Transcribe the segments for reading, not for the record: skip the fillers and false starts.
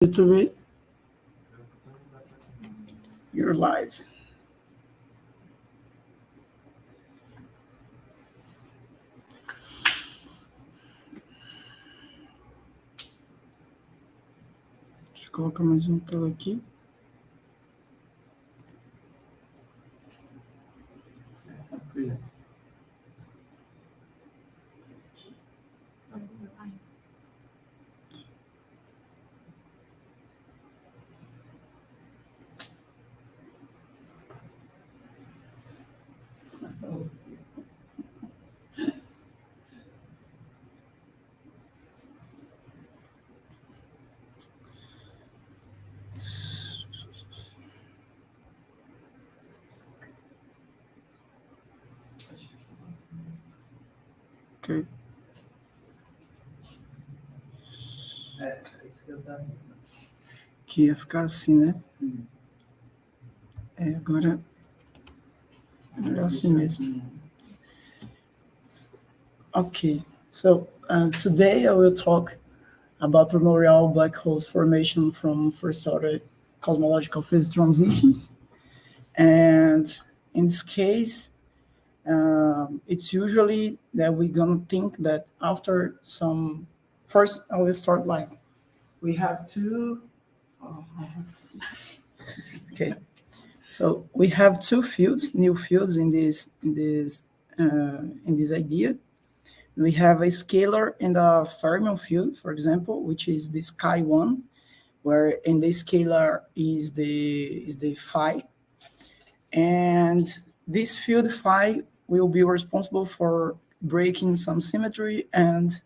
YouTube, you're live. Deixa eu colocar mais uma tela aqui. Ok. É isso que eu estava pensando. Que ia ficar assim, né? Sim. Agora é assim mesmo. Okay, so today I will talk about primordial black holes formation from first order cosmological phase transitions. And in this case, it's usually that we're going to think that after some, first I will start like, we have two, okay. So we have two fields, new fields in this idea. We have a scalar and a fermion field, for example, which is the sky one, where in the scalar is the phi, and this field phi will be responsible for breaking some symmetry and,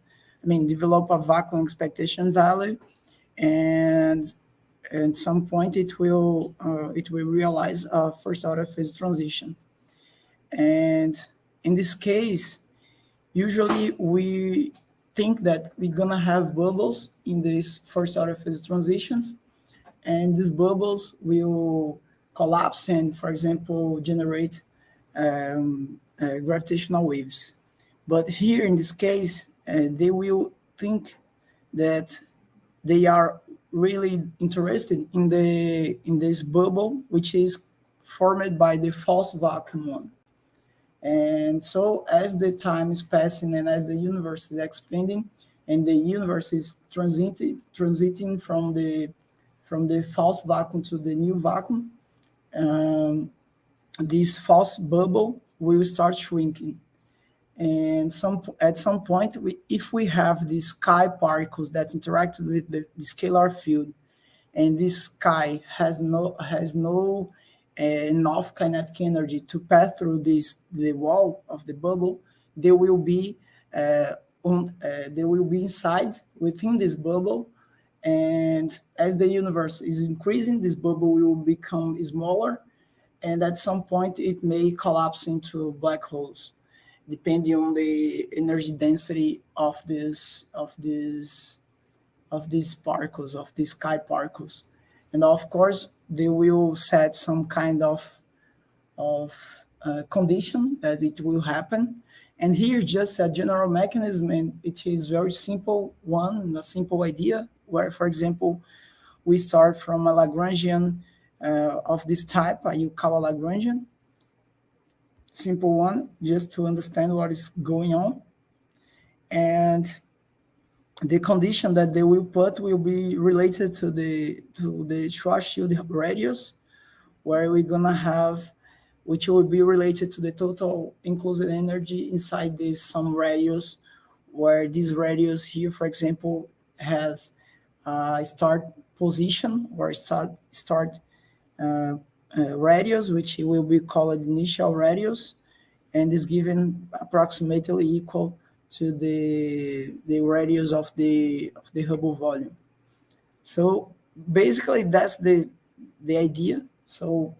develop a vacuum expectation value, and at some point it will realize a first order phase transition. And in this case, usually we think that we're gonna have bubbles in these first order phase transitions, and these bubbles will collapse and, for example, generate gravitational waves. But here in this case, they will think that they are really interested in this bubble, which is formed by the false vacuum one. And so as the time is passing and as the universe is expanding and the universe is transiting from the false vacuum to the new vacuum, this false bubble will start shrinking. And at some point, if we have these sky particles that interact with the scalar field, and this sky has no enough kinetic energy to pass through the wall of the bubble, they will be inside within this bubble, and as the universe is increasing, this bubble will become smaller, and at some point it may collapse into black holes, depending on the energy density of these particles, of these sky particles. And of course, they will set some kind of condition that it will happen. And here's just a general mechanism, and it is very simple one, a simple idea, where, for example, we start from a Lagrangian of this type, a Yukawa Lagrangian, simple one, just to understand what is going on. And the condition that they will put will be related to the Schwarzschild radius, where we're gonna have, which will be related to the total enclosed energy inside this some radius, where this radius here, for example, has a start position or start radius, which will be called initial radius, and is given approximately equal to the radius of the Hubble volume. So basically that's the idea. So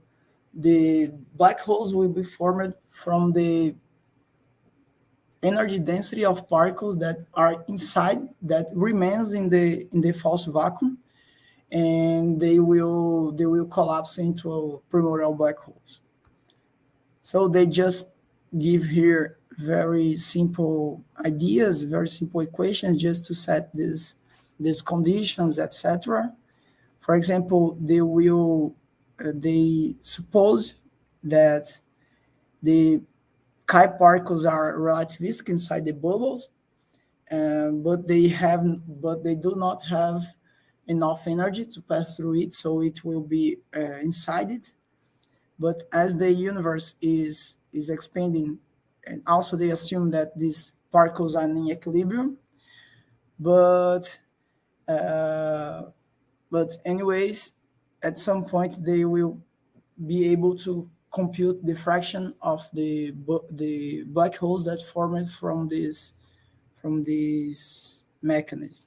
the black holes will be formed from the energy density of particles that are inside, that remains in the false vacuum, and they will collapse into primordial black holes. So they just give here very simple ideas, very simple equations, just to set these conditions, etc. For example, they suppose that the chi particles are relativistic inside the bubbles, but they do not have enough energy to pass through it, so it will be inside it. But as the universe is expanding, and also they assume that these particles are in equilibrium, but anyways, at some point they will be able to compute the fraction of the black holes that formed from this mechanism.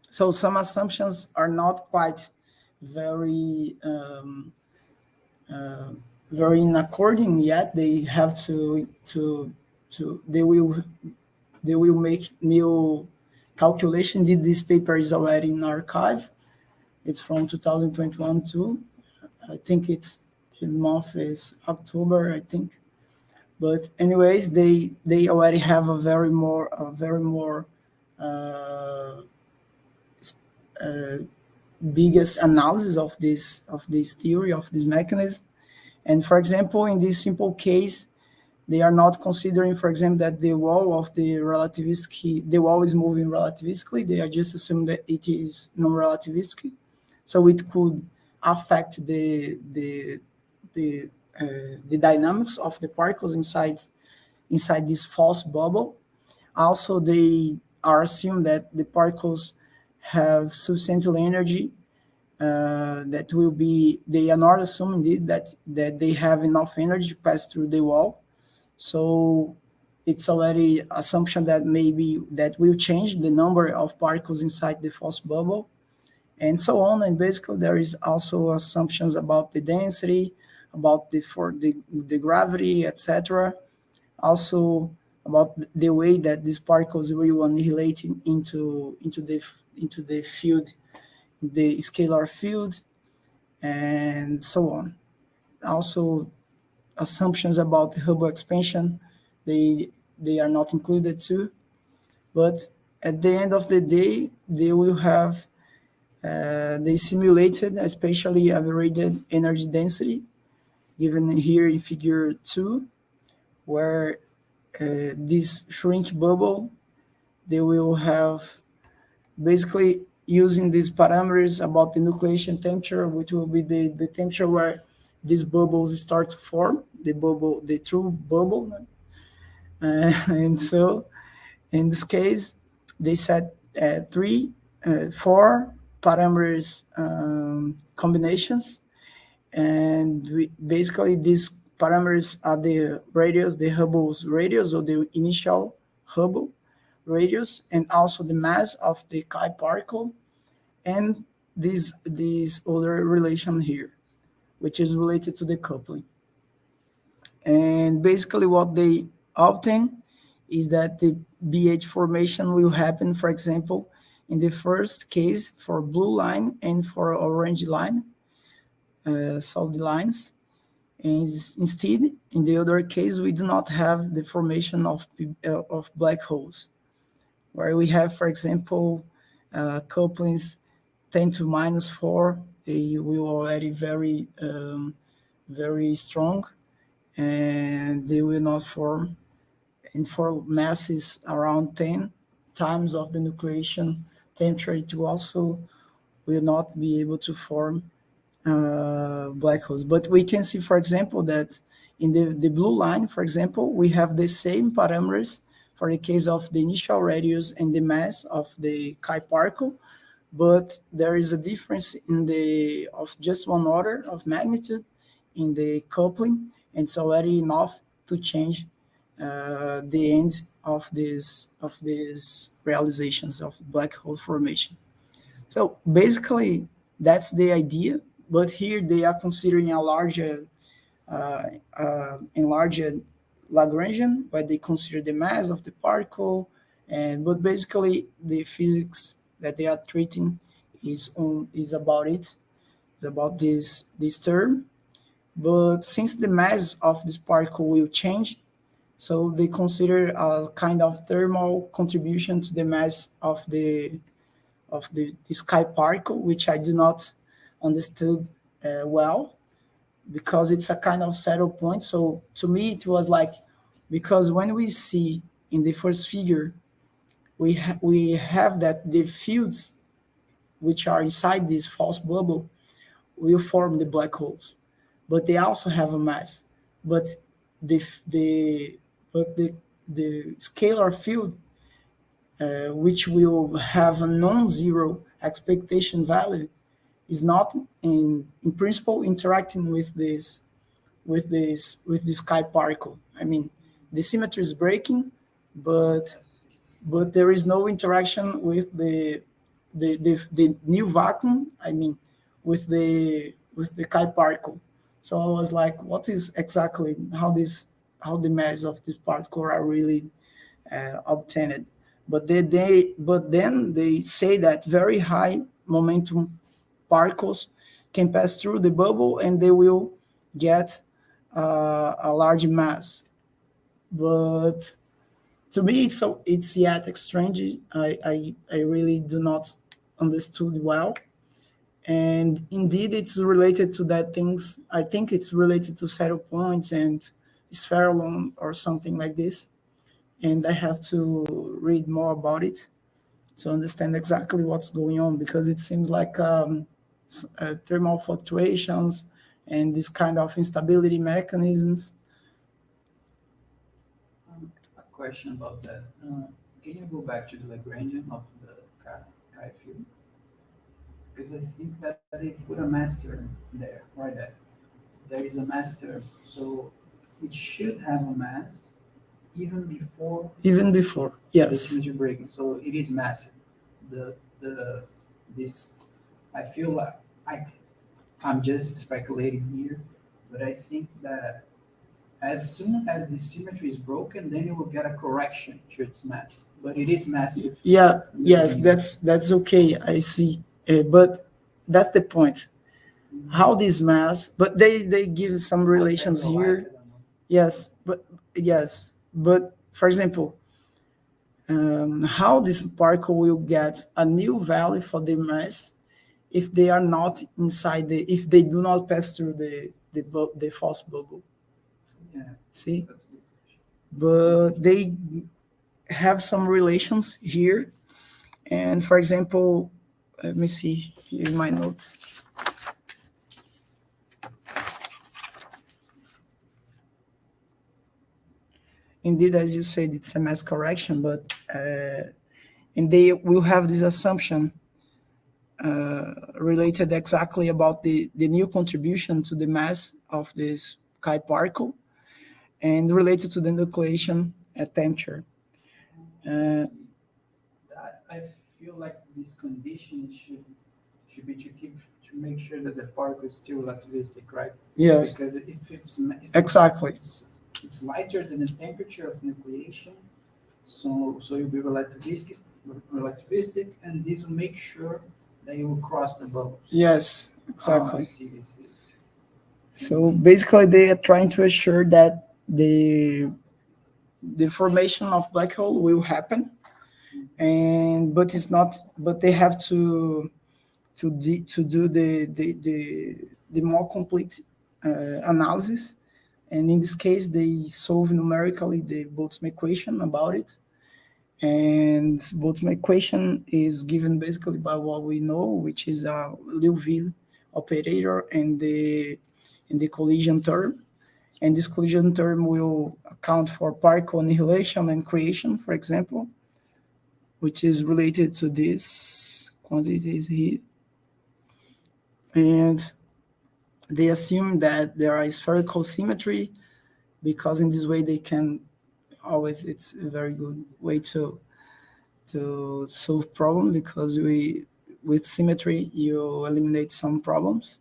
So some assumptions are not quite very very in according yet. They have to they will make new calculation. This paper is already in archive. It's from 2021 too. I think it's the month is October, I think. But anyways, they already have a very more biggest analysis of this theory, of this mechanism. And for example, in this simple case, they are not considering, for example, that the wall of the wall is moving relativistically. They are just assuming that it is non-relativistic, so it could affect the dynamics of the particles inside this false bubble. Also, they are assuming that the particles have sufficient energy. They are not assuming that they have enough energy to pass through the wall. So it's already assumption that maybe that will change the number of particles inside the false bubble, and so on. And basically, there is also assumptions about the density, about the gravity, etc. Also about the way that these particles will annihilate into the field, the scalar field, and so on. Also, assumptions about the Hubble expansion, they are not included too. But at the end of the day, they will have they simulated especially averaged energy density, given here in figure 2, where this shrink bubble, they will have basically using these parameters about the nucleation temperature, which will be the temperature where these bubbles start to form, the true bubble. And so in this case, they set 4 parameters combinations, and basically these parameters are the radius, the Hubble's radius, or the initial Hubble radius, and also the mass of the chi particle, and this other relation here, which is related to the coupling. And basically what they obtain is that the BH formation will happen, for example, in the first case for blue line and for orange line, solid lines. And instead, in the other case, we do not have the formation of black holes, where we have, for example, couplings 10 to minus 4, they will already very strong, and they will not form. And for masses around 10 times of the nucleation temperature, it also will not be able to form black holes. But we can see, for example, that in the blue line, for example, we have the same parameters for the case of the initial radius and the mass of the chi particle, but there is a difference of just 1 order of magnitude in the coupling, and it's already enough to change the end of these realizations of black hole formation. So basically, that's the idea. But here they are considering a larger, enlarged Lagrangian, where they consider the mass of the particle, but basically the physics that they are treating is about it. It's about this term. But since the mass of this particle will change, so they consider a kind of thermal contribution to the mass of the the sky particle, which I do not understood well, because it's a kind of settle point. So to me, it was like, because when we see in the first figure, we have that the fields which are inside this false bubble will form the black holes, but they also have a mass. But the scalar field, which will have a non-zero expectation value, is not in principle interacting with this sky particle. I mean, the symmetry is breaking, but there is no interaction with the new vacuum. I mean, with the sky particle. So I was like, what is exactly how the mass of this particle are really obtained? But then they say that very high momentum particles can pass through the bubble and they will get a large mass. But to me, it's yet strange. I really do not understood well. And indeed, it's related to that things. I think it's related to settle points and spherulon or something like this. And I have to read more about it to understand exactly what's going on, because it seems like thermal fluctuations and this kind of instability mechanisms. A question about that. Can you go back to the Lagrangian of the chi field? Because I think that they put a master there, right there. There is a master, so it should have a mass even before. Even before, yes. The symmetry breaking, so it is massive. This, I feel like I'm just speculating here, but I think that as soon as the symmetry is broken, then you will get a correction to its mass. But it is massive. Yeah, yes, that's okay. I see. But that's the point. How this mass, but they give some relations here. Yes, but for example, how this particle will get a new value for the mass if they are not inside if they do not pass through the false bubble. Yeah. See, but they have some relations here, and for example, let me see here in my notes. Indeed, as you said, it's a mass correction, but and they will have this assumption related exactly about the new contribution to the mass of this chi particle and related to the nucleation at temperature. I feel like this condition should be to make sure that the particle is still relativistic, right? Yes. Because if it's exactly. It's lighter than the temperature of nucleation, so you'll be relativistic, and this will make sure that you will cross the bubbles. Yes, exactly. I see. So basically, they are trying to assure that the formation of black hole will happen, but it's not. But they have to do the more complete analysis. And in this case, they solve numerically the Boltzmann equation about it. And Boltzmann equation is given basically by what we know, which is a Liouville operator and the collision term. And this collision term will account for particle annihilation and creation, for example, which is related to these quantities here. And they assume that there is spherical symmetry, because in this way they can always, it's a very good way to solve problem, because with symmetry you eliminate some problems.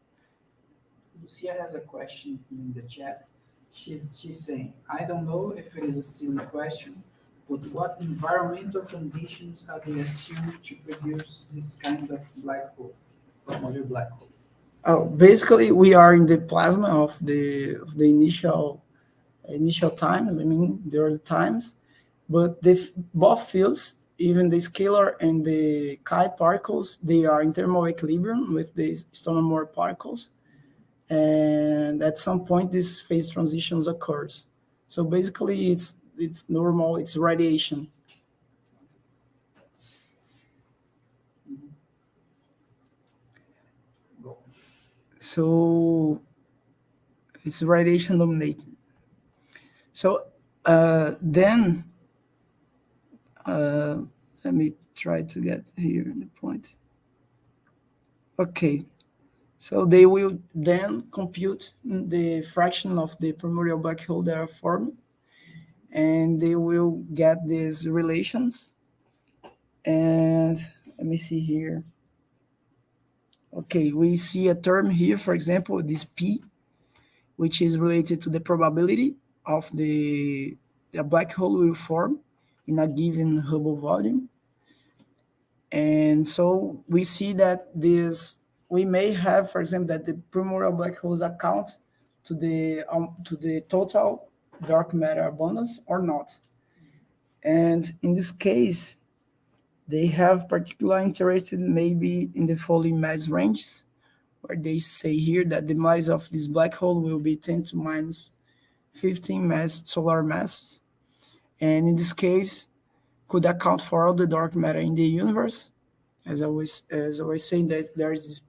Lucia has a question in the chat. She's saying, I don't know if it is a silly question, but what environmental conditions are they assumed to produce this kind of black hole, primordial black hole? Oh, basically, we are in the plasma of the initial times. I mean, the early times, but both fields even the scalar and the chi particles, they are in thermal equilibrium with the Stoneham particles. And at some point, this phase transitions occurs. So basically, it's normal, it's radiation. So it's radiation dominated. So then, let me try to get here the point. Okay, so they will then compute the fraction of the primordial black hole that are formed, and they will get these relations. And let me see here. Okay, we see a term here, for example, this P, which is related to the probability of the black hole will form in a given Hubble volume. And so we see that we may have, for example, that the primordial black holes account to the total dark matter abundance or not. And in this case, they have particular interest maybe in the following mass ranges, where they say here that the mass of this black hole will be 10 to minus 15 solar masses. And in this case, could account for all the dark matter in the universe. As I was saying, that there is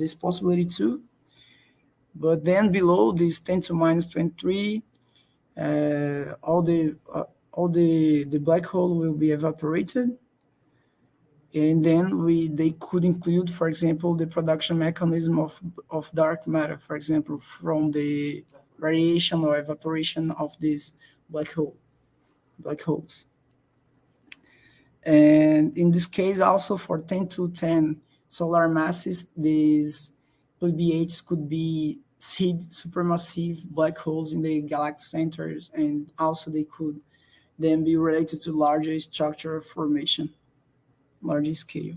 this possibility too. But then below this 10 to minus 23, all the black hole will be evaporated. And then they could include, for example, the production mechanism of dark matter, for example, from the radiation or evaporation of these black holes. And in this case, also for 10 to 10 solar masses, these PBHs could be seed supermassive black holes in the galactic centers, and also they could then be related to larger structural formation, larger scale.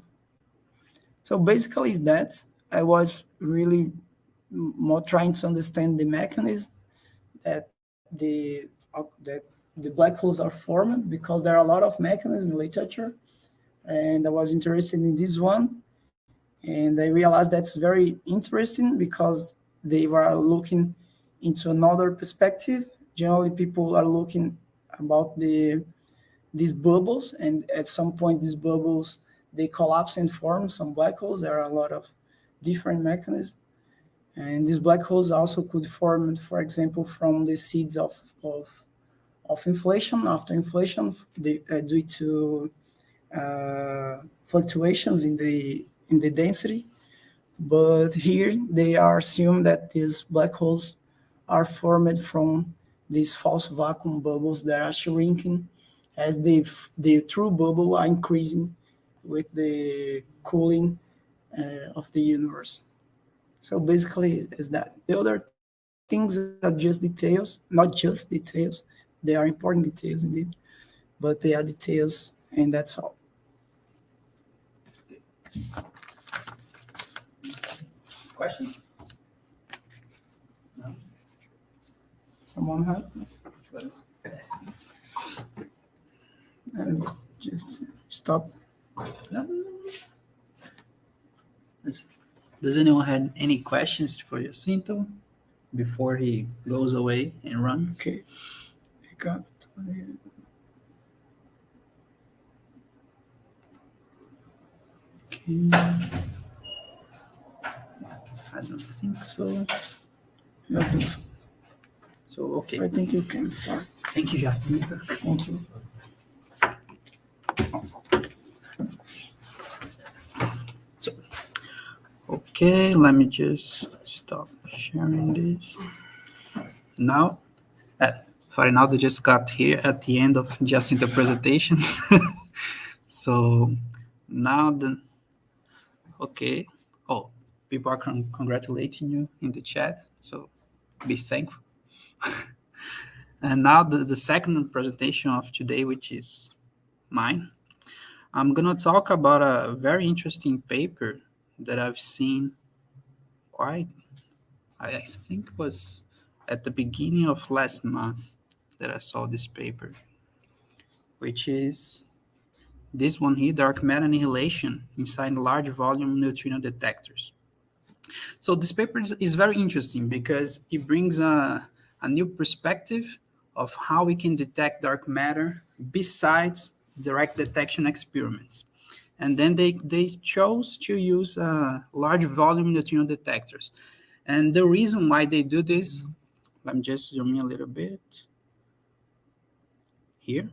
So basically is that. I was really more trying to understand the mechanism that the black holes are formed, because there are a lot of mechanisms in literature, and I was interested in this one, and I realized that's very interesting because they were looking into another perspective. Generally, people are looking about these bubbles, and at some point these bubbles, they collapse and form some black holes. There are a lot of different mechanisms, and these black holes also could form, for example, from the seeds of inflation, after inflation, due to fluctuations in the density. But here they are assumed that these black holes are formed from these false vacuum bubbles that are shrinking as the true bubble are increasing with the cooling of the universe. So basically is that. The other things are just details, not just details. They are important details indeed, but they are details, and that's all. Question? No? Someone has? Let us pass. Let me just stop. No. Does anyone have any questions for Jacinto before he goes away and runs? Okay. I got it. Okay. I don't think so. I think so. So, okay. I think you can start. Thank you, Jacinto. Thank you. So, okay, let me just stop sharing this. Now, Farinaldo just got here at the end of Jacinto's presentation. So, now okay. Oh, people are congratulating you in the chat, so be thankful. And now the second presentation of today, which is mine. I'm going to talk about a very interesting paper that I've seen I think it was at the beginning of last month that I saw this paper, which is this one here, dark matter annihilation inside large volume neutrino detectors. So this paper is very interesting because it brings a new perspective of how we can detect dark matter besides direct detection experiments. And then they chose to use large volume neutrino detectors. And the reason why they do this, let me just zoom in a little bit here.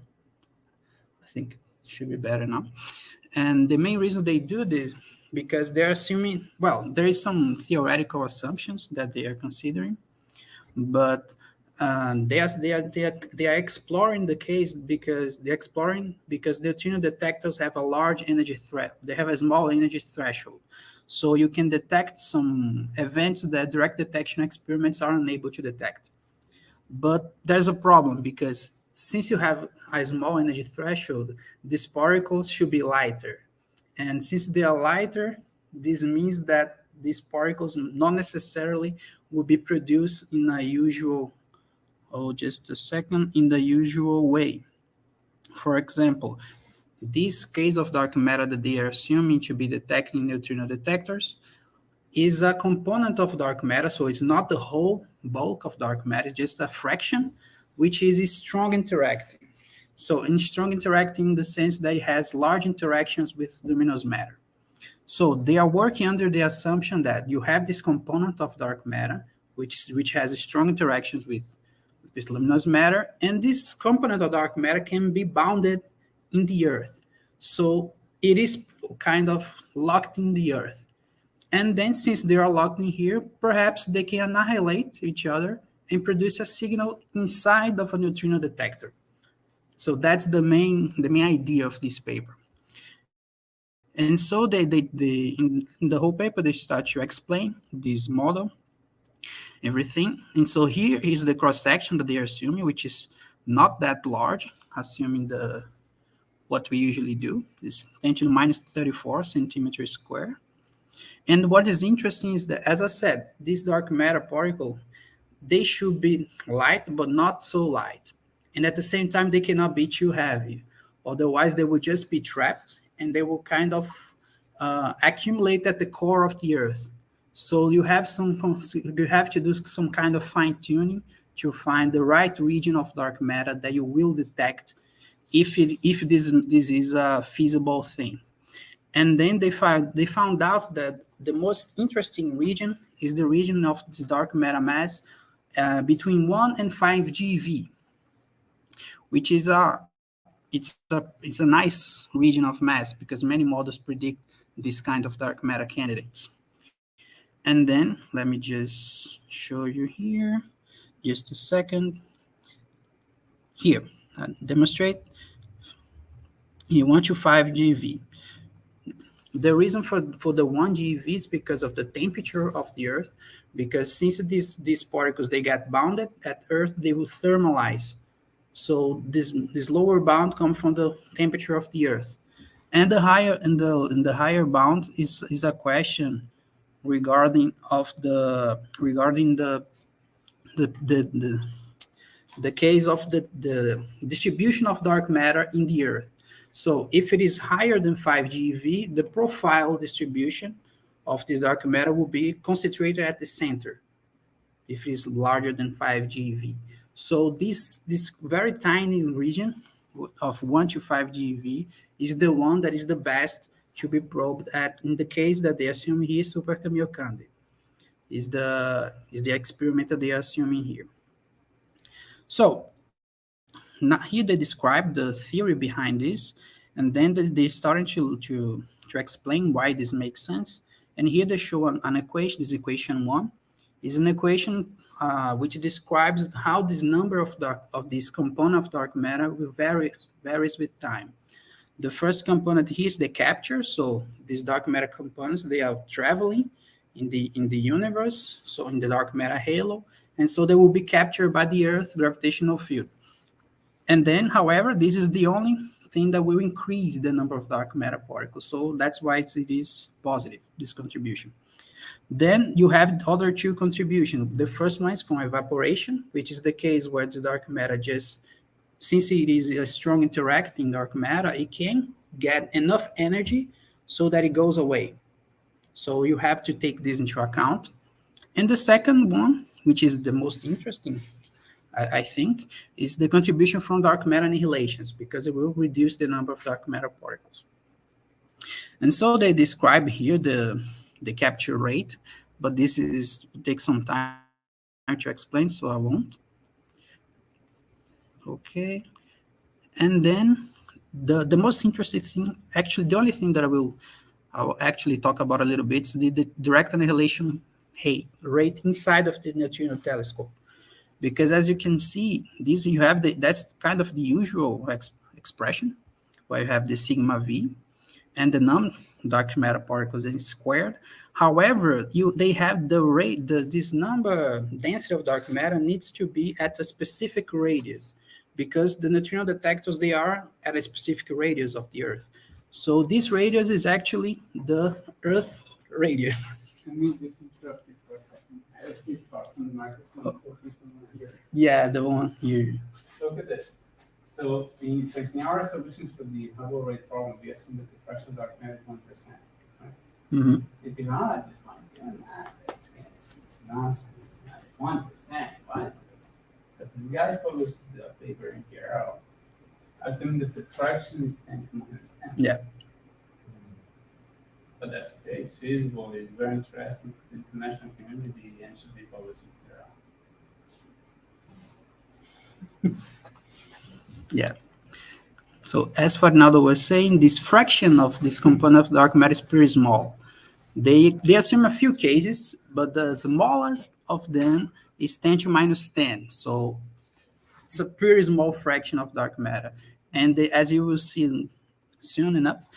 I think it should be better now. And the main reason they do this, because they're assuming, well, there is some theoretical assumptions that they are considering, but they are exploring the case because neutrino detectors have a large energy threat. They have a small energy threshold. So you can detect some events that direct detection experiments are unable to detect. But there's a problem because since you have a small energy threshold, these particles should be lighter. And since they are lighter, this means that these particles not necessarily will be produced in a usual, in the usual way. For example, this case of dark matter that they are assuming to be detecting neutrino detectors is a component of dark matter, so it's not the whole bulk of dark matter, it's just a fraction, which is strong interacting. So in strong interacting in the sense that it has large interactions with luminous matter. So they are working under the assumption that you have this component of dark matter, which has strong interactions with luminous matter, and this component of dark matter can be bounded in the Earth. So it is kind of locked in the Earth. And then since they are locked in here, perhaps they can annihilate each other and produce a signal inside of a neutrino detector. So that's the main idea of this paper. And so in the whole paper, they start to explain this model, everything. And so here is the cross-section that they are assuming, which is not that large, assuming what we usually do, is 10 to the minus 34 centimeters square. And what is interesting is that, as I said, this dark matter particle, they should be light, but not so light. And at the same time, they cannot be too heavy. Otherwise, they will just be trapped and they will kind of accumulate at the core of the Earth. So you have to do some kind of fine tuning to find the right region of dark matter that you will detect if this is a feasible thing. And then they found out that the most interesting region is the region of this dark matter mass between 1 and 5 GeV, which is it's a nice region of mass because many models predict this kind of dark matter candidates. And then let me just show you here, just a second. Here, demonstrate here 1 to 5 GeV. The reason for the 1 GeV is because of the temperature of the Earth, because since these particles, they get bounded at Earth, they will thermalize. So this lower bound comes from the temperature of the Earth. And the higher bound is a question regarding the case of the distribution of dark matter in the Earth. So if it is higher than 5 GeV, the profile distribution of this dark matter will be concentrated at the center if it is larger than 5 GeV. So this very tiny region of 1 to 5 GeV is the one that is the best to be probed at in the case that they assume here Super Kamiokande is the experiment that they are assuming here. So now here they describe the theory behind this, and then they started to explain why this makes sense. And here they show an equation. This equation 1 is an equation which describes how this number of this component of dark matter will varies with time. The first component here is the capture. So these dark matter components, they are traveling in the universe, so in the dark matter halo, and so they will be captured by the Earth's gravitational field. And then, however, this is the only thing that will increase the number of dark matter particles. So that's why it is positive, this contribution. Then you have the other two contributions. The first one is from evaporation, which is the case where the dark matter just, since it is a strong interacting dark matter, it can get enough energy so that it goes away. So you have to take this into account. And the second one, which is the most interesting, I think, is the contribution from dark matter annihilations, because it will reduce the number of dark matter particles. And so they describe here the capture rate, but this takes some time to explain, so I won't. Okay. And then the most interesting thing, actually the only thing that I'll actually talk about a little bit is the direct annihilation rate inside of the neutrino telescope. Because as you can see, you have that's kind of the usual expression, where you have the sigma v and the non-dark matter particles in squared. However, they have the rate, this number density of dark matter needs to be at a specific radius, because the neutrino detectors, they are at a specific radius of the Earth. So this radius is actually the Earth radius. Can we just interrupt you for a second? I have to talk on the microphone so people don't hear. Yeah, the one here. Look at this. So in our solutions for the Hubble rate problem, we assume that the fraction of dark matter is 1%. Right? Mm-hmm. If you know at this point, it's nonsense. 1%, why is it? But this guy's published the paper in PRL, assuming that the fraction is 10 to minus 10. Yeah. But that's the case. Feasible is very interesting for the international community and should be published in PRL. Yeah. So as Fernando was saying, this fraction of this component of dark matter is pretty small. They assume a few cases, but the smallest of them is 10 to minus 10. So it's a pretty small fraction of dark matter. And as you will see soon enough,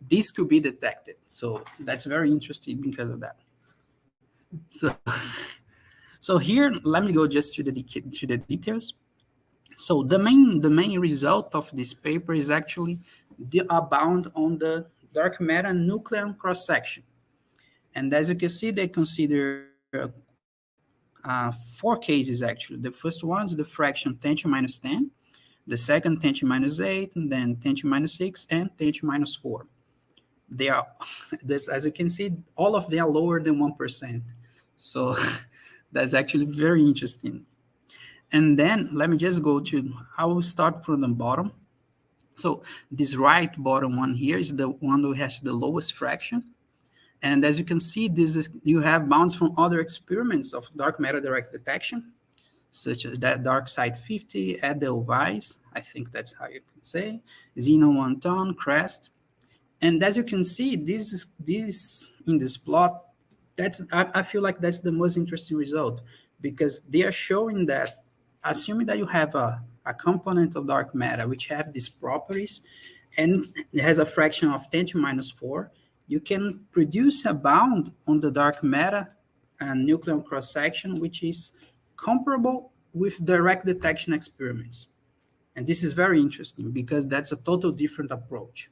this could be detected. So that's very interesting because of that. So here, let me go just to the details. So the main result of this paper is actually a bound on the dark matter nucleon cross-section. And as you can see, they consider 4 cases actually. The first one is the fraction 10 to minus 10, the second 10 to minus 8, and then 10 to minus 6, and 10 to minus 4. They are, as you can see, all of them are lower than 1%. So that's actually very interesting. And then let me just I will start from the bottom. So this right bottom one here is the one that has the lowest fraction. And as you can see, you have bounds from other experiments of dark matter direct detection, such as that dark side 50, Edelweiss, I think that's how you can say, Xeno 1 ton, Crest. And as you can see, this in this plot, I feel like that's the most interesting result, because they are showing that, assuming that you have a component of dark matter which have these properties, and it has a fraction of 10 to minus 4, you can produce a bound on the dark matter and nucleon cross-section, which is comparable with direct detection experiments. And this is very interesting because that's a total different approach.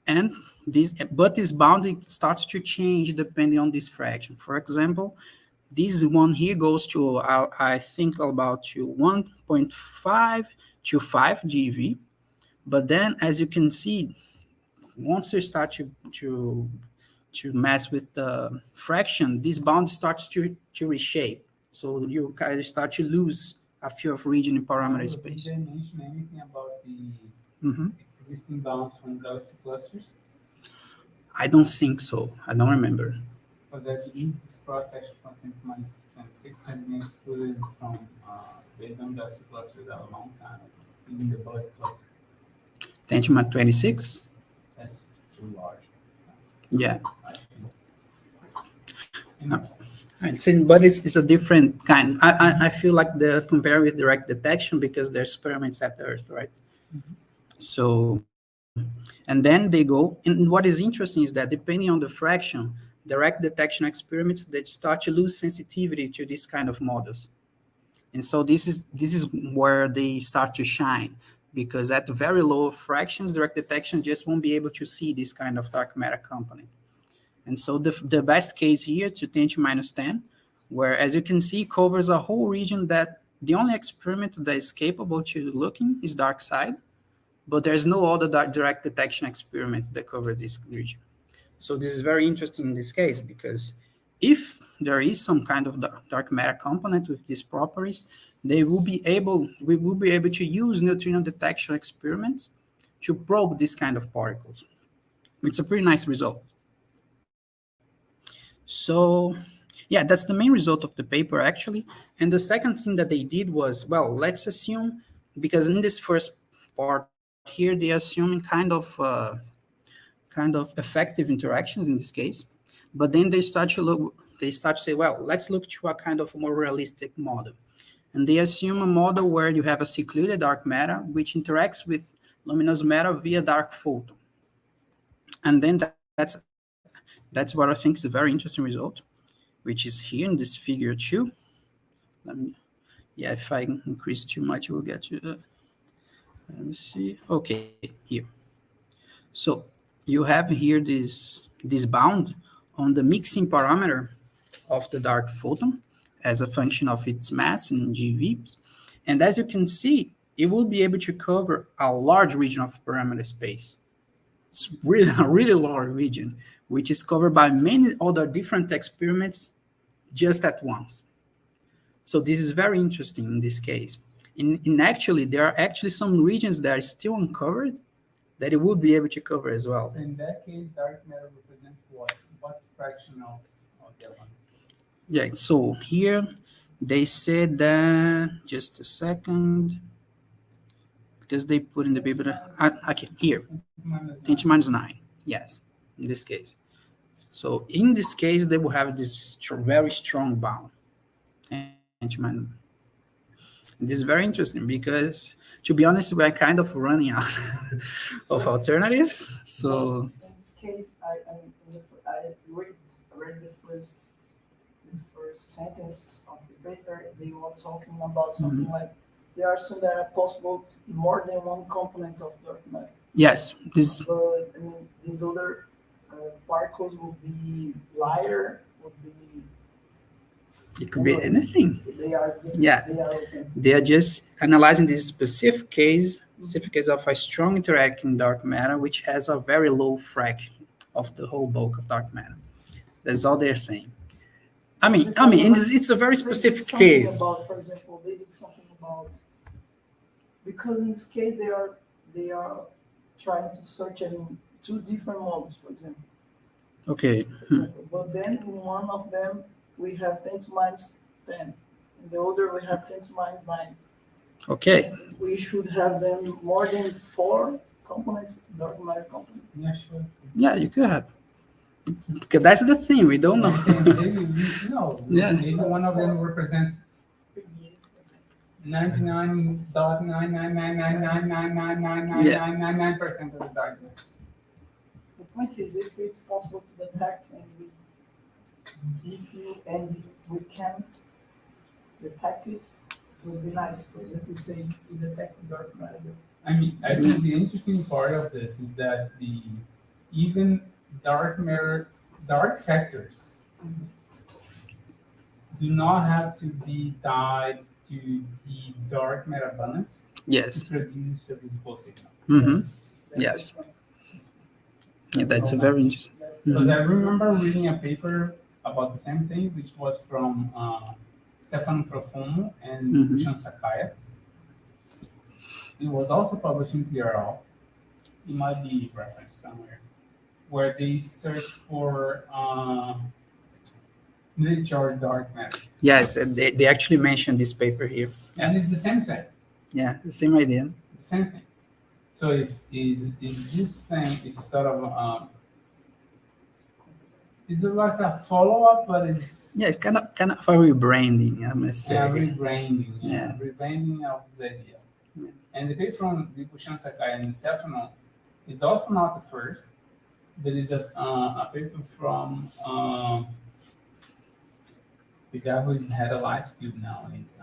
And this bounding starts to change depending on this fraction. For example, this one here goes to, I think, about to 1.5 to 5 GeV. But then, as you can see, once you start to mess with the fraction, this bound starts to reshape. So you kind of start to lose a few of region in parameter space. Did they mention anything about the existing bounds from galaxy clusters? I don't think so. I don't remember. Because that in this cross-section from 10 to minus 26 has been excluded from based on galaxy clusters that are long time in the bullet cluster. 10 to minus 26? That's too large. Yeah. But it's a different kind. I feel like they're comparing with direct detection because they're experiments at Earth, right? So, and then they go, and what is interesting is that depending on the fraction, direct detection experiments, they start to lose sensitivity to this kind of models. And so this is where they start to shine, because at very low fractions, direct detection just won't be able to see this kind of dark matter component. And so the best case here to 10 to minus 10, where, as you can see, covers a whole region that the only experiment that is capable to looking is dark side. but there's no other direct detection experiment that cover this region. So this is very interesting in this case, because if there is some kind of dark matter component with these properties, we will be able to use neutrino detection experiments to probe this kind of particles. It's a pretty nice result. So yeah, that's the main result of the paper, actually. And the second thing that they did was, well, let's assume, because in this first part here, they assuming kind of effective interactions in this case, but then they start to say, well, let's look to a kind of more realistic model. And they assume a model where you have a secluded dark matter which interacts with luminous matter via dark photon. And then that's what I think is a very interesting result, which is here in this figure 2. Yeah, if I increase too much, we'll get to the, let me see. Okay, here. So you have here this bound on the mixing parameter of the dark photon as a function of its mass in GeV. And as you can see, it will be able to cover a large region of parameter space. It's really a really large region, which is covered by many other different experiments just at once. So this is very interesting in this case. In actually, there are actually some regions that are still uncovered that it would be able to cover as well. So in that case, dark matter represents what? What fraction of the elements? Yeah, so here they said that, just a second, because they put in the paper, okay, here, 10⁻⁹, yes, in this case. So in this case, they will have this very strong bound. This is very interesting because, to be honest, we're kind of running out of alternatives. So in this case, I read the first sentence of the paper. They were talking about something like there are some that are possible more than one component of dark matter. yes, this But I mean, these other particles will be lighter, would be. it could be anything. They are. Yeah. They are open. They are just analyzing this specific case of a strong interacting dark matter, which has a very low fraction of the whole bulk of dark matter. That's all they're saying. I mean, it's a very specific case. About, for example, they did something about, because in this case they are trying to search in two different models, for example. Okay. But then in one of them we have 10⁻⁻10, in the other we have 10⁻⁹. Okay. And we should have them more than 4 components, dark matter components. Yeah, sure. Yeah, you could have. Because that's the thing, we don't know. Maybe, Yeah. maybe one of them represents 99.99999999999% of the darkness. The point is, if it's possible to detect and we can detect it, it would be nice. So just to say we detect the dark matter. I mean, I think the interesting part of this is that even dark matter, dark sectors do not have to be tied to the dark matter balance Yes. to produce a visible signal. Yes. Yeah, that's a very interesting. Because I remember reading a paper about the same thing, which was from Stefano Profumo and Bhushan Sakaya. It was also published in PRL. It might be referenced somewhere, where they search for charged dark matter. Yes, they actually mentioned this paper here. And it's the same thing. Yeah, the same idea. The same thing. So is this thing is sort of is it like a follow-up, but it's Yeah, it's kind of a rebranding, I must say. rebranding, Yeah. rebranding of this idea. Yeah. And the paper from Bhushan Sakai and Stefano is also not the first. There is a paper from the guy who had a light cube now. Is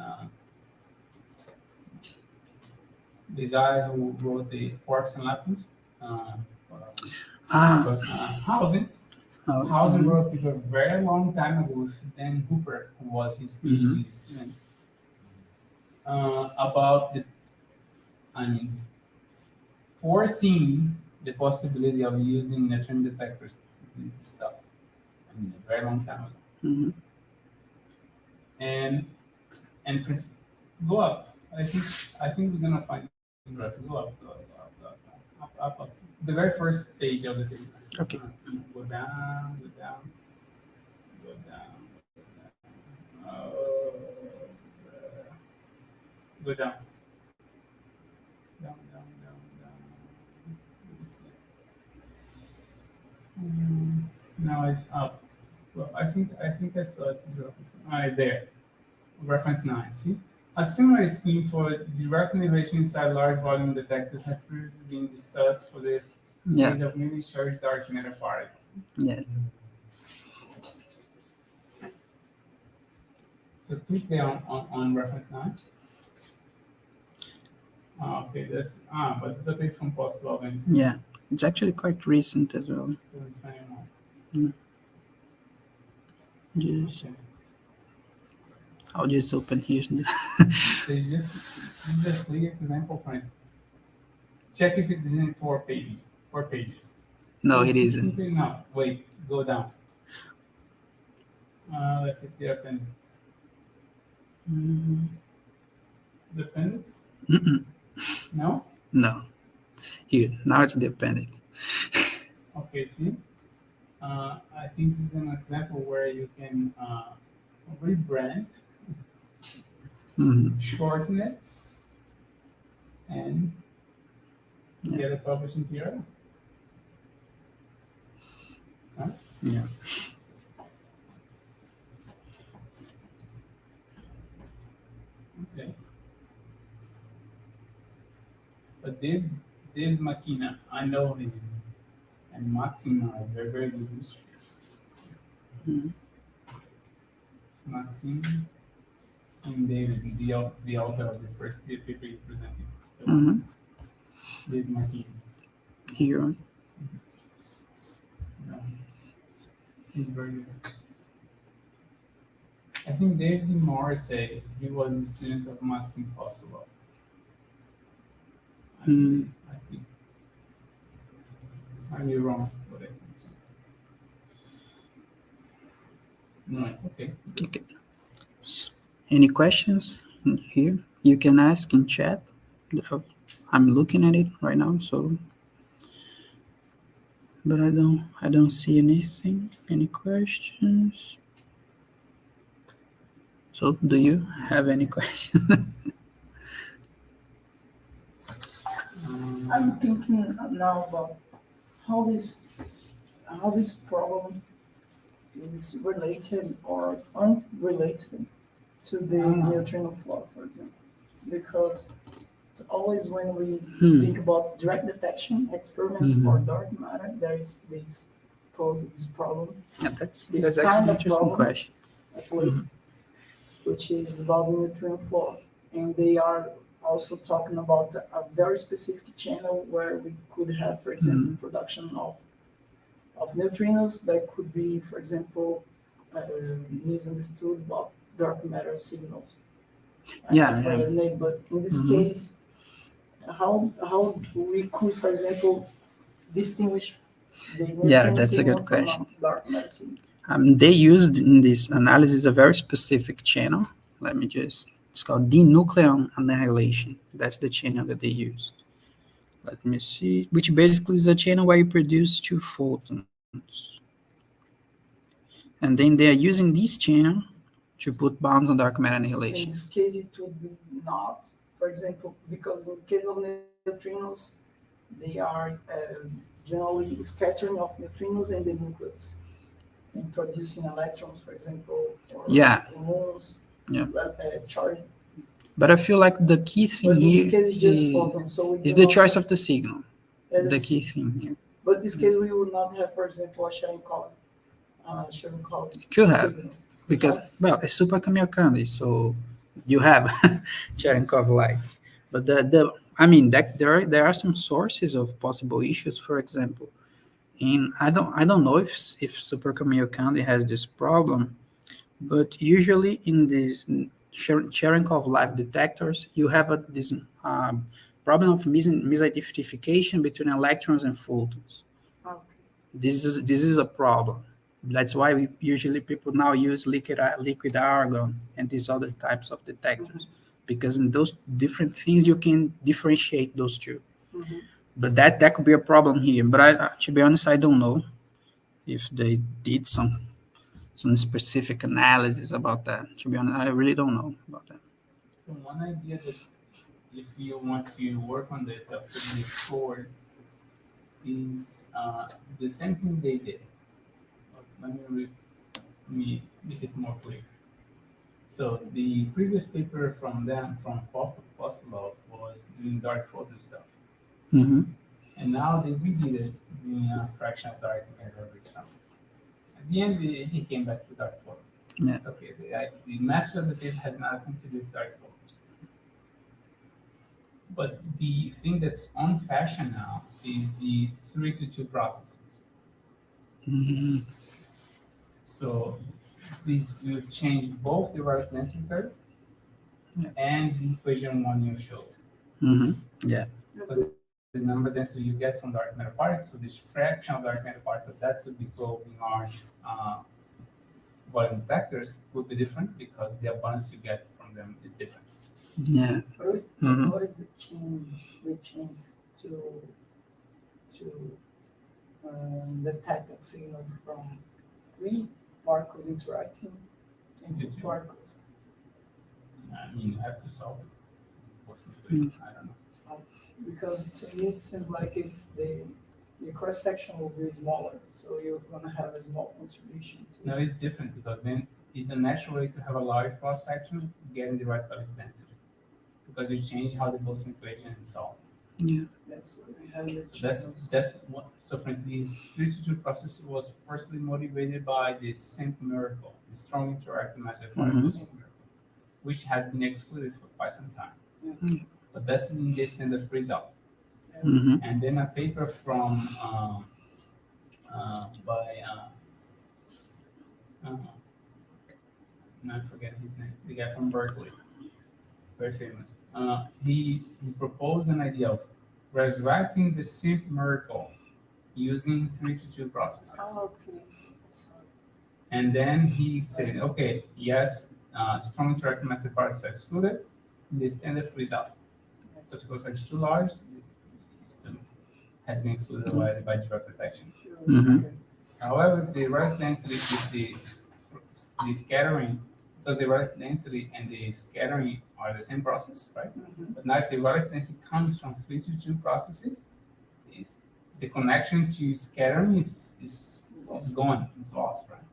the guy who wrote the Quarks and Leptons. Housing. Housing wrote a paper a very long time ago with Dan Hooper, who was his PhD student, about foreseeing the possibility of using neutron detectors to do this stuff. I mean, a very long time ago. Mm-hmm. And go up. I think we're gonna find the rest. Go up. The very first page of the paper. Okay. Go down. Go down. Down. Now it's up. Well, I think I saw it. All right, there. Reference 9. See, a similar scheme for direct innovation inside large volume detectors has previously been discussed for the case of newly charged dark matter particles. Yes. So click there on reference 9. Okay, but it's a bit from post 12 and Yeah, it's actually quite recent as well. 2021. Just, Okay. I'll just open here. So this is a clear example, for instance. Check if it's in 4 pages. No, it isn't. No, wait, go down. Let's see the appendix. The appendix? Mm-mm. No? No. Here, now it's the appendix. Okay, see? I think this is an example where you can rebrand, Mm-hmm. shorten it, and get it published in PR. Huh? Yeah. Okay. But Dave Makina, I know him, and Maxim are very good researchers. Mm-hmm. Maxim and David, the author of the first paper you presented. Mm-hmm. Dave Makina. Here. Yeah. He's very good. I think David Morrissey, he was a student of Maxim Kosovo. I think. I'd be wrong, but I think so. No, okay. Okay. So, any questions in here? You can ask in chat. I'm looking at it right now, so. But I don't see anything. Any questions? So, do you have any questions? I'm thinking now about how this problem is related or unrelated to the neutrino flow, for example, because it's always when we think about direct detection experiments for dark matter, there is this problem. Yeah, that's This actually kind an of interesting problem, question. at least, which is about the neutrino flow, and they are also talking about a very specific channel where we could have, for example, production of neutrinos that could be, for example, misunderstood about dark matter signals. But in this case, how we could, for example, distinguish the neutrino that's a signal good from question. a dark matter signal? They used in this analysis a very specific channel. It's called denucleon annihilation. That's the channel that they used. Let me see, which basically is a channel where you produce 2 photons. And then they are using this channel to put bounds on dark matter In annihilation. this case, it would be not, for example, because in the case of neutrinos, they are generally scattering of neutrinos in the nucleus and producing electrons, for example, or gluons, charge. But I feel like the key thing here is the choice of the signal. The key thing here. But in this case, we would not have, for example, a sharing column. Could have, because, well, it's super Kamiokande, so you have Cherenkov light. But there are some sources of possible issues, for example. And I don't know if super Kamiokande has this problem, but usually in these Cherenkov light detectors, you have this problem of misidentification between electrons and photons. Okay. This is a problem. That's why usually people now use liquid argon and these other types of detectors, because in those different things you can differentiate those two. But that could be a problem here. But to be honest, I don't know if they did some specific analysis about that. To be honest, I really don't know about that. So one idea that if you want to work on this that could be explored is the same thing they did. Let me make it more clear. So the previous paper from them, from PASCCO, was doing dark photon stuff. And now they redid it doing a fraction of dark matter or something. At the end, he came back to dark photon. Yeah. Okay, the master of the paper had nothing to do with dark photon. But the thing that's on fashion now is the 3-2 processes. So this will change both the right density curve and the equation one you showed. Yeah. Because the number density you get from dark matter particles, so this fraction of dark matter particles that could be probed in large volume detectors would be different because the abundance you get from them is different. Yeah. What is the change to detect a signal from 3 particles interacting into 2 particles? I mean, you have to solve it. I don't know. Because to me it seems like it's the cross section will be smaller, so you're gonna have a small contribution. No, it's different because then it's a natural way to have a large cross section getting the right value density. Because you change how the Wilson equation is solved. Yeah. That's what. So, for instance, this 3-2 process was firstly motivated by the simple miracle, the strong interacting massive particles miracle, which had been excluded for quite some time. But that's in the standard result. And then a paper from I forget his name, the guy from Berkeley, very famous. He proposed an idea of resurrecting the simple miracle using 3-2 processes. Okay. And then he said, okay, yes, strong interacting massive particles are excluded in the standard result. Because it was too large, it has been excluded by direct protection. However, if the relative density is the scattering, because the relative density and the scattering are the same process, right? But now if the relative density comes from 3-2 processes, the connection to scattering is gone, it's lost, right?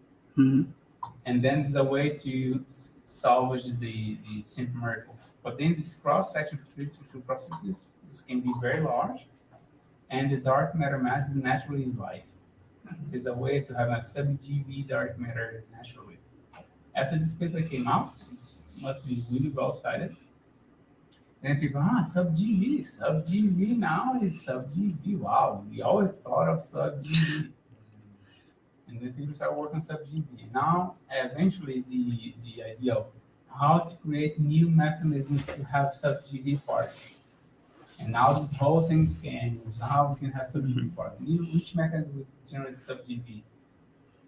And then there's a way to salvage the simple miracle. But then this cross section of 3-2 processes, this can be very large, and the dark matter mass is naturally light. There's a way to have a sub-GeV dark matter naturally. After this paper came out, it must be really well cited. Then people, sub-GeV now is sub-GeV. Wow, we always thought of sub-GeV. And then people start working on sub-GeV. Now, eventually, the idea of how to create new mechanisms to have sub-GeV particles. And now this whole thing is how we can have sub-GeV particles. Which mechanism would generate sub-GeV?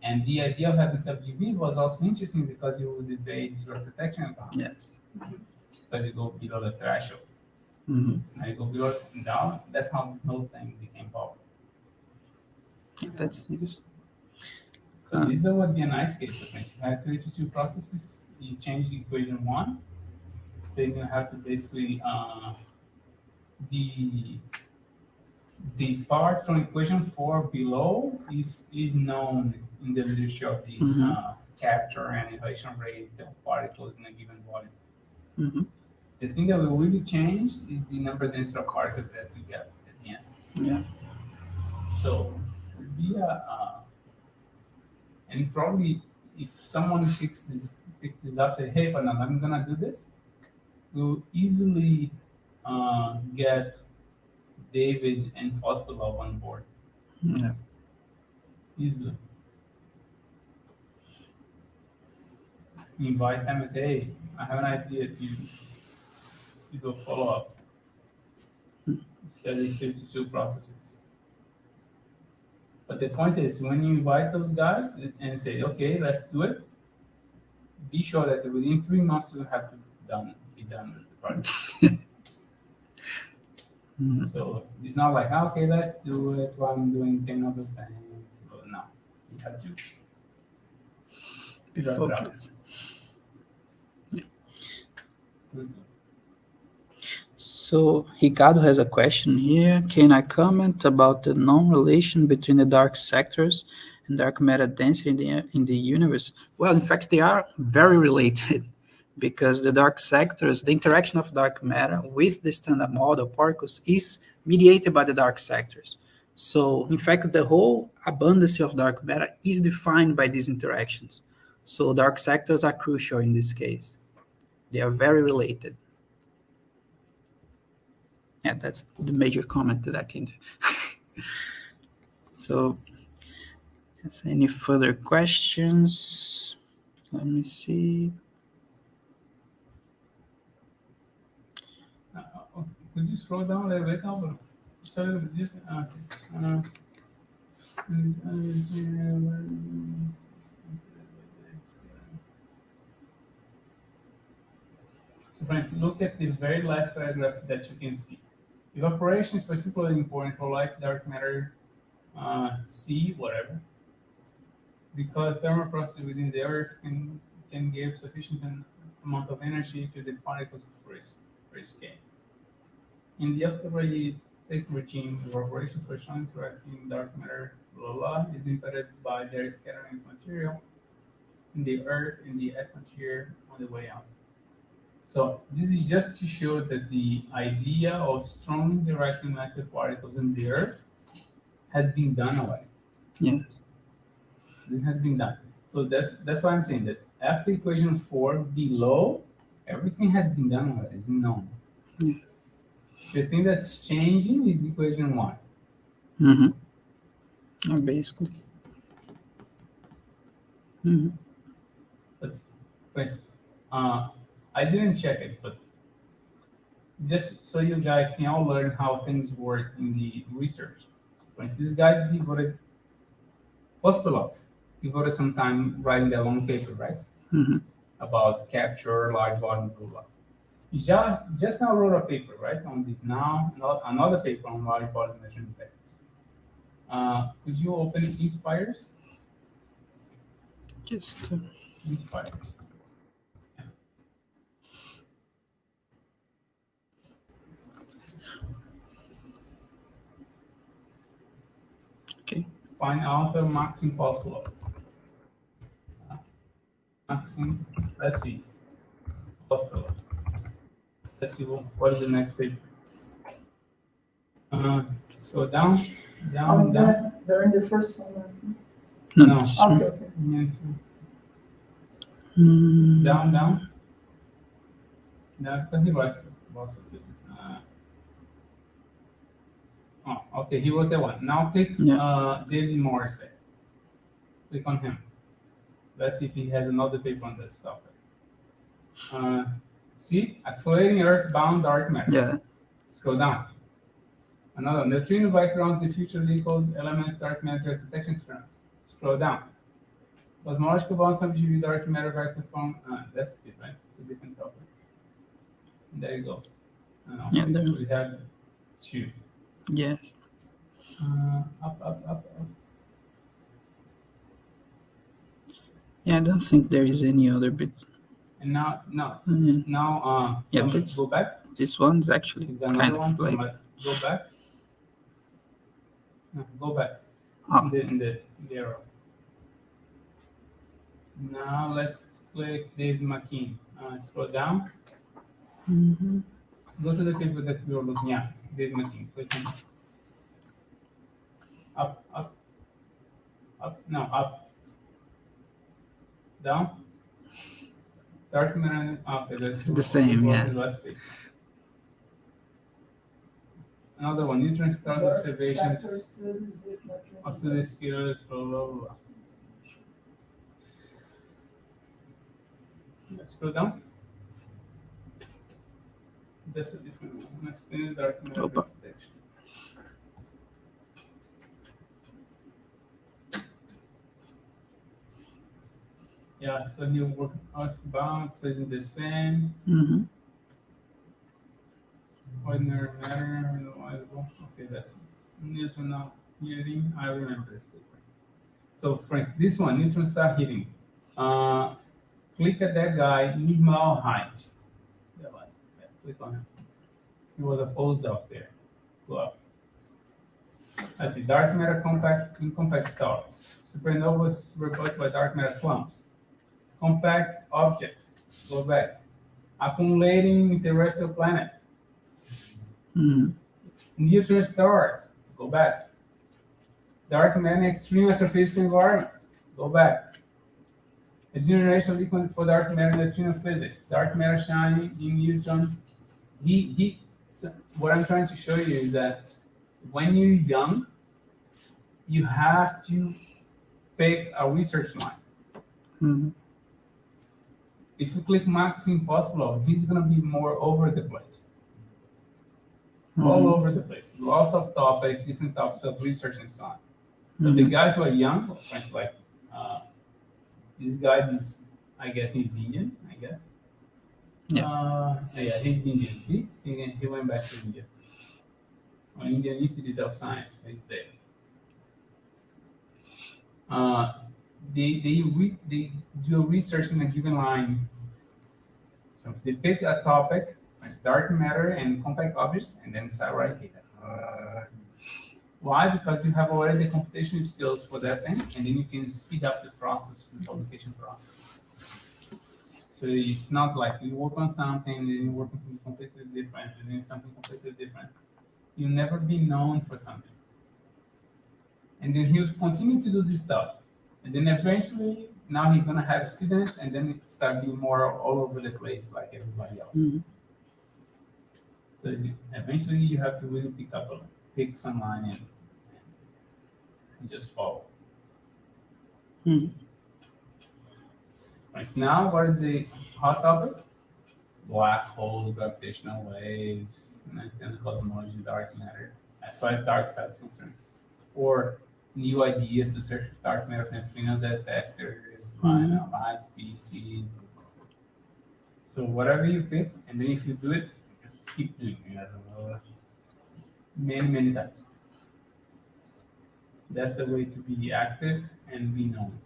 And the idea of having sub-GeV was also interesting because you would evade zero protection bounds. Yes. Because you go below the threshold. Now you go below and down. That's how this whole thing became popular. That's interesting. This would be a nice case of it. You have 3-2 processes. You change the equation 1, then you have to basically the part from equation 4 below is known in the literature of these capture and inhalation rate of particles in a given volume. The thing that will really change is the number density of particles that you get at the end. Yeah. So it would be and probably if someone picks this up, say, hey, but I'm gonna do this, we'll easily get David and Hospital on board. Yeah. Easily. Invite them and say, hey, I have an idea to do a follow-up. study 52 processes. But the point is, when you invite those guys and say, okay, let's do it, be sure that within 3 months you have to be done with the project. So it's not like, okay, let's do it while I'm doing 10 other things. So no, you have to Be focused. So Ricardo has a question here. Can I comment about the non-relation between the dark sectors and dark matter density in the universe? Well, in fact, they are very related because the dark sectors, the interaction of dark matter with the standard model particles is mediated by the dark sectors. So in fact, the whole abundance of dark matter is defined by these interactions. So dark sectors are crucial in this case. They are very related. Yeah, that's the major comment that I can do. So, any further questions? Let me see. Could you scroll down a little bit, Albert? So just, so for instance, look at the very last paragraph that you can see. Evaporation is particularly important for light, dark matter, sea, whatever, because thermal processes within the Earth can give sufficient amount of energy to the particles for escape. In the ultraviolet regime, the evaporation for strong interacting dark matter, blah, blah, is impeded by their scattering material in the Earth, in the atmosphere on the way out. So this is just to show that the idea of strong interaction massive particles in the Earth has been done already. Yes. This has been done. So that's why I'm saying that after equation 4 below, everything has been done already. It's known. Yeah. The thing that's changing is equation 1. Mm-hmm. Basically. Mm-hmm. But I didn't check it, but just so you guys can all learn how things work in the research. For instance, these guys devoted some time writing their long paper, right? Mm-hmm. About capture, large volume, blah, blah. Just now wrote a paper, right, on this now, another paper on large volume measurement vectors. Could you open Inspires? Just Inspires. okay. Find author Maxim Postulov. Maxim, let's see. Postulov. Let's see what is the next paper. So down. They're in the first one. No. Okay. Yes. Mm. Down. Now, because he was okay, he wrote that one. Now click David Morrissey. Click on him. Let's see if he has another paper on this topic. See? Accelerating Earth-bound dark matter. Yeah. Scroll down. Another. Neutrino backgrounds the futurely called elements dark matter detection experiments. Scroll down. Cosmological bonds subject dark matter vector form. That's different. It's a different topic. And there you go. Yeah, there. We have two. Yes. Up. Yeah, I don't think there is any other bit. And now, Yeah, go back. This one's actually Is kind another of one? So like. go back. No, go back. Oh. In the arrow. Now let's click David McKean. Scroll down. Mm-hmm. Go to the paper that we were looking at. David McKean. Click on up. No, up. Down. Dark matter. Okay, that's the same, yeah. Another one. Neutron stars Dark observations. sector studies with Also the skills, blah, blah, blah. Let's scroll down. That's a different one. Next thing is dark matter Opa. detection. Yeah, so you work outbound, so it's the same. Mm-hmm. Ordinary matter, okay, that's neutron heating. I remember this paper. So for instance, this one, neutron star heating. Click at that guy, minimal height. Yeah, click on him. He was a postdoc there. Go up. I see dark matter compact in compact stars. Supernovas replaced by dark matter clumps. Compact objects. Go back. Accumulating terrestrial planets. Mm-hmm. Neutron stars. Go back. Dark matter in extreme astrophysical environments. Go back. A generation liquid for dark matter in neutrino physics. Dark matter shining in neutron. So what I'm trying to show you is that when you're young, you have to pick a research line. Mm-hmm. If you click max impossible, he's gonna be more over the place. All over the place. Lots of topics, different topics of research and so on. But the guys who are young, for instance, like this guy, I guess he's Indian, I guess. Yeah, he's Indian. See, he went back to India. On Indian Institute of Science, he's there. They do research in a given line. So they pick a topic, it's dark matter and compact objects, and then start writing data. Why? Because you have already the computational skills for that thing, and then you can speed up the process, the publication process. So it's not like you work on something, and then you work on something completely different, and then something completely different. You'll never be known for something. And then he'll continue to do this stuff. And then eventually, now he's gonna have students, and then start being more all over the place like everybody else. Mm-hmm. So eventually you have to really pick some line and just follow. Mm-hmm. Right now, what is the hot topic? Black holes, gravitational waves, extended cosmology, dark matter, as far as dark side is concerned. Or new ideas to search for dark matter neutrino detectors, light species. So whatever you pick, and then if you do it, just keep doing it. Many times. That's the way to be active and be known.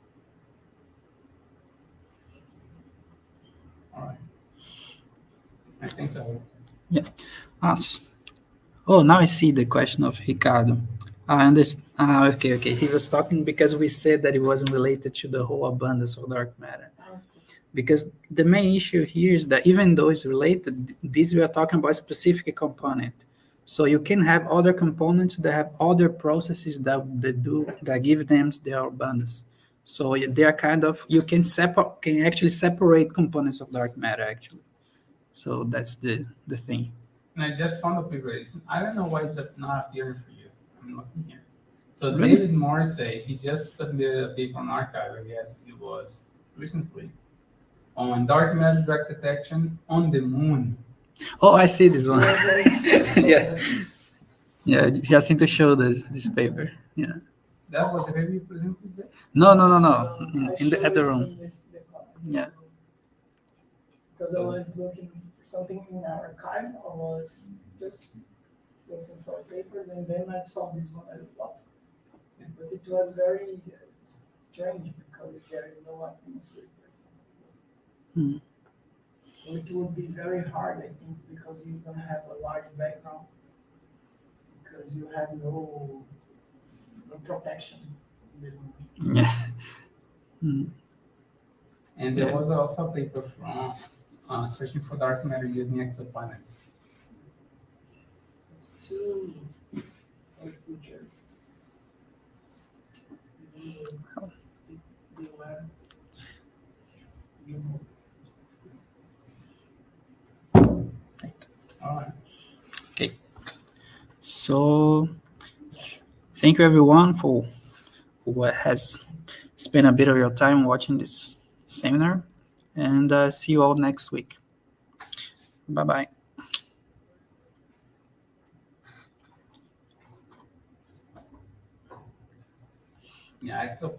All right. I think so. Yeah. Oh, now I see the question of Ricardo. I understand. Okay. He was talking because we said that it wasn't related to the whole abundance of dark matter. Because the main issue here is that even though it's related, this we are talking about a specific component. So you can have other components that have other processes that give them their abundance. So they are kind of, you can actually separate components of dark matter actually. So that's the thing. And I just found a paper. I don't know why it's not appearing for you. I'm looking here. So Really? David Morrissey, he just submitted a paper on arXiv, I guess it was recently, on dark matter direct detection on the moon. Oh, I see this one. Yeah, Jacinto showed us this paper. Yeah. That was the paper you presented there? No. At the room. Yeah. Because I was looking for something in our archive, I was just looking for papers, and then I saw this one at what? But it was very strange because there is no atmosphere. Hmm. So it would be very hard, I think, because you're gonna have a large background, because you have no protection. Yeah. Hmm. And there was also a paper from searching for dark matter using exoplanets. It's too future. All right. Okay. So thank you everyone for what has spent a bit of your time watching this seminar, and see you all next week. Bye-bye. Yeah,